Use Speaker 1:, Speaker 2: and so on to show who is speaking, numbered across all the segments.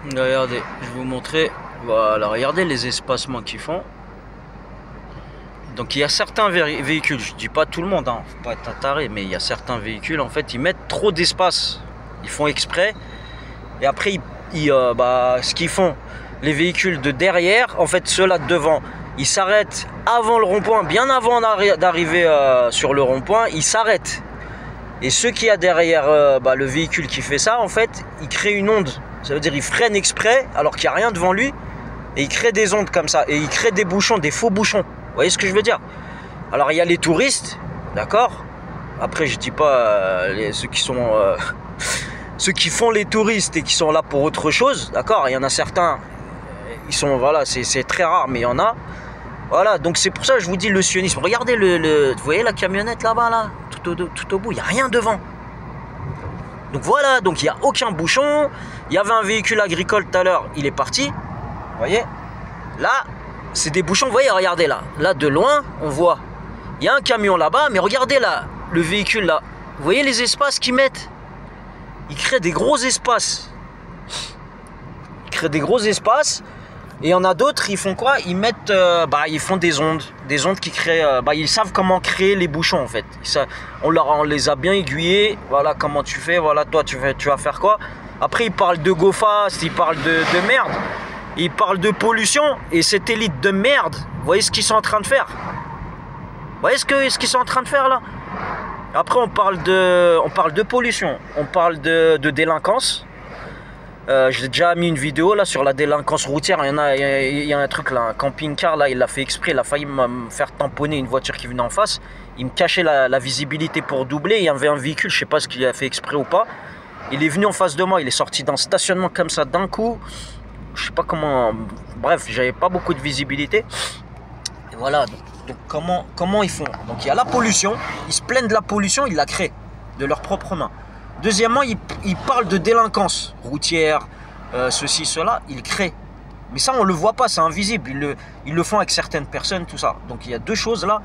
Speaker 1: Regardez, je vais vous montrer. Voilà, regardez les espacements qu'ils font. Donc il y a certains véhicules, je dis pas tout le monde, hein, faut pas être un taré, mais il y a certains véhicules, en fait, ils mettent trop d'espace. Ils font exprès. Et après, ce qu'ils font, les véhicules de derrière, en fait, ceux-là de devant, ils s'arrêtent avant le rond-point, bien avant d'arriver sur le rond-point, ils s'arrêtent. Et ceux qui a derrière le véhicule qui fait ça, en fait, il crée une onde. Ça veut dire qu'il freine exprès alors qu'il n'y a rien devant lui. Et il crée des ondes comme ça. Et il crée des bouchons, des faux bouchons. Vous voyez ce que je veux dire? Alors il y a les touristes, d'accord? Après je dis pas ceux qui sont ceux qui font les touristes et qui sont là pour autre chose, d'accord? Il y en a certains, ils sont, voilà, c'est très rare, mais il y en a. Voilà, donc c'est pour ça que je vous dis le sionisme. Regardez vous voyez la camionnette là-bas, là, tout au bout, il n'y a rien devant. Donc voilà, donc il n'y a aucun bouchon. Il y avait un véhicule agricole tout à l'heure, il est parti. Vous voyez? Là, c'est des bouchons, vous voyez, regardez là. Là, de loin, on voit. Il y a un camion là-bas, mais regardez là, le véhicule là. Vous voyez les espaces qu'ils mettent? Ils créent des gros espaces. Ils créent des gros espaces. Et il y en a d'autres, ils font quoi? Ils mettent, ils font des ondes qui créent, ils savent comment créer les bouchons en fait. On les a bien aiguillés. Voilà comment tu fais. Voilà, toi tu vas faire quoi? Après ils parlent de go-fast, ils parlent de merde, ils parlent de pollution. Et cette élite de merde, vous voyez ce qu'ils sont en train de faire? Vous voyez ce qu'ils sont en train de faire là? Après on parle de pollution, on parle de délinquance. J'ai déjà mis une vidéo là sur la délinquance routière. Il y a un truc là, un camping-car là, il l'a fait exprès, il a failli me faire tamponner une voiture qui venait en face. Il me cachait la visibilité pour doubler. Il y avait un véhicule, je sais pas ce qu'il a fait exprès ou pas. Il est venu en face de moi, il est sorti d'un stationnement comme ça d'un coup. Je sais pas comment. Bref, j'avais pas beaucoup de visibilité. Et voilà. Donc comment ils font? Donc il y a la pollution. Ils se plaignent de la pollution, ils la créent de leurs propres mains. Deuxièmement, ils parlent de délinquance routière, ceci, cela, ils créent. Mais ça, on ne le voit pas, c'est invisible. Ils le font avec certaines personnes, tout ça. Donc, il y a deux choses là.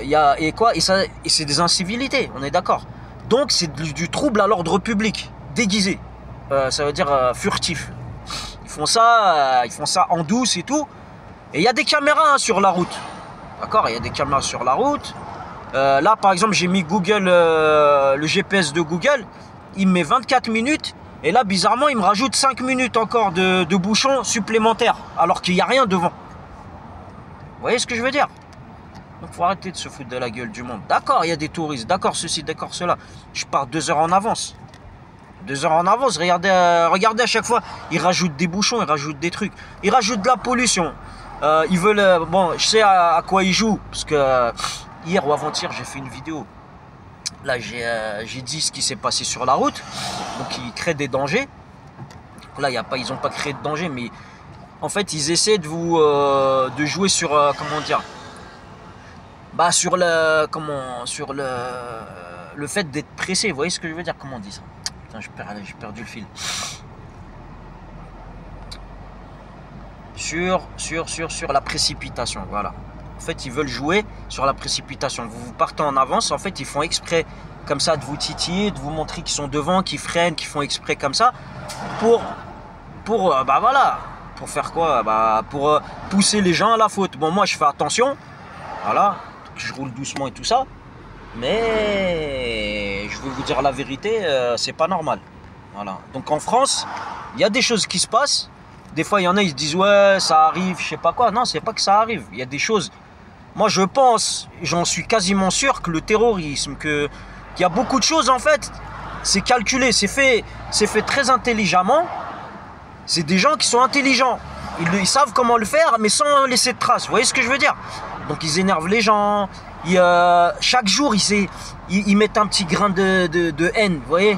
Speaker 1: Et c'est des incivilités, on est d'accord. Donc, c'est du trouble à l'ordre public, déguisé. Ça veut dire furtif. Ils font ça en douce et tout. Et il y a des caméras sur la route. D'accord, il y a des caméras sur la route. Là par exemple j'ai mis Google, le GPS de Google, il me met 24 minutes et là bizarrement il me rajoute 5 minutes encore de bouchons supplémentaires alors qu'il n'y a rien devant. Vous voyez ce que je veux dire? Donc faut arrêter de se foutre de la gueule du monde. D'accord, il y a des touristes, d'accord ceci, d'accord cela. Je pars 2 heures en avance. 2 heures en avance, regardez à chaque fois, ils rajoutent des bouchons, ils rajoutent des trucs. Ils rajoutent de la pollution. Ils veulent, bon je sais à quoi ils jouent parce que... Hier ou avant-hier, j'ai fait une vidéo. Là, j'ai dit ce qui s'est passé sur la route. Donc, ils créent des dangers. Là, ils n'ont pas créé de danger, mais en fait, ils essaient de jouer sur comment dire, sur le fait d'être pressé. Vous voyez ce que je veux dire? Comment on dit ça? Putain, j'ai perdu le fil. Sur la précipitation, voilà. En fait, ils veulent jouer sur la précipitation. Vous partez en avance, en fait, ils font exprès comme ça de vous titiller, de vous montrer qu'ils sont devant, qu'ils freinent, qu'ils font exprès comme ça pour faire quoi? Pour pousser les gens à la faute. Bon, moi, je fais attention, voilà, je roule doucement et tout ça, mais je vais vous dire la vérité, c'est pas normal. Voilà. Donc en France, il y a des choses qui se passent. Des fois, il y en a, ils se disent ouais, ça arrive, je sais pas quoi. Non, c'est pas que ça arrive. Il y a des choses. Moi, je pense, j'en suis quasiment sûr que le terrorisme, qu'il y a beaucoup de choses, en fait, c'est calculé, c'est fait très intelligemment. C'est des gens qui sont intelligents. Ils savent comment le faire, mais sans laisser de traces. Vous voyez ce que je veux dire? Donc, ils énervent les gens. Chaque jour, ils mettent un petit grain de haine, vous voyez?